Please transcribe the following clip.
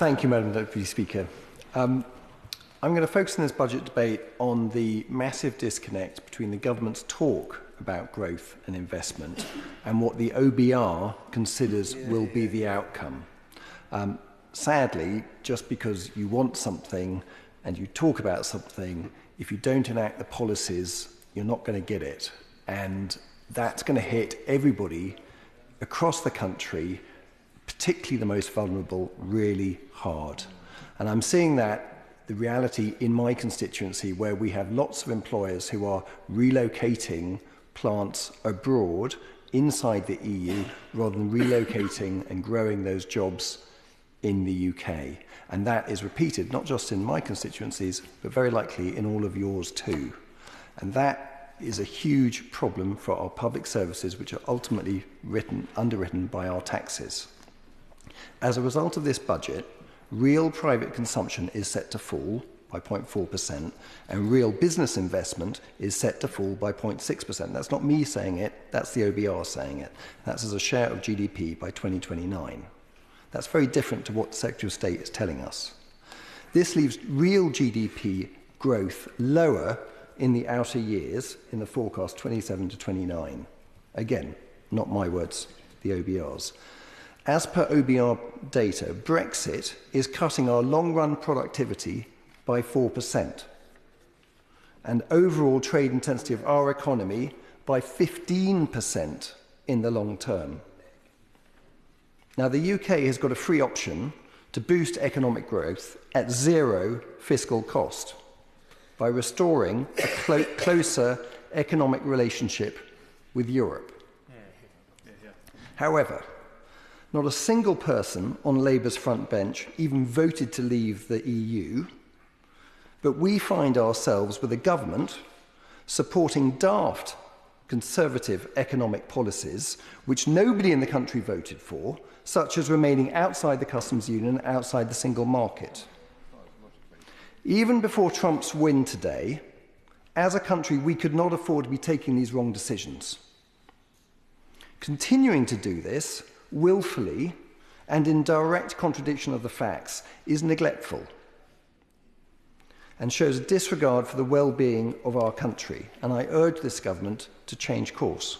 Thank you, Madam Deputy Speaker. I'm going to focus in this budget debate on the massive disconnect between the government's talk about growth and investment and what the OBR considers will be the outcome. Sadly, just because you want something and you talk about something, if you don't enact the policies, you're not going to get it. And that's going to hit everybody across the country, particularly the most vulnerable, really hard. And I'm seeing that, the reality in my constituency, where we have lots of employers who are relocating plants abroad inside the EU rather than relocating and growing those jobs in the UK. And that is repeated not just in my constituencies, but very likely in all of yours too. And that is a huge problem for our public services, which are ultimately underwritten by our taxes. As a result of this budget, real private consumption is set to fall by 0.4%, and real business investment is set to fall by 0.6%. That's not me saying it, that's the OBR saying it. That's as a share of GDP by 2029. That's very different to what the Secretary of State is telling us. This leaves real GDP growth lower in the outer years, in the forecast 27 to 29. Again, not my words, the OBR's. As per OBR data, Brexit is cutting our long-run productivity by 4% and overall trade intensity of our economy by 15% in the long term. Now, the UK has got a free option to boost economic growth at zero fiscal cost by restoring a closer economic relationship with Europe. However, not a single person on Labour's front bench even voted to leave the EU, but we find ourselves with a government supporting daft conservative economic policies which nobody in the country voted for, such as remaining outside the customs union, outside the single market. Even before Trump's win today, as a country, we could not afford to be taking these wrong decisions. Continuing to do this willfully and in direct contradiction of the facts is neglectful and shows a disregard for the well-being of our country, and I urge this government to change course.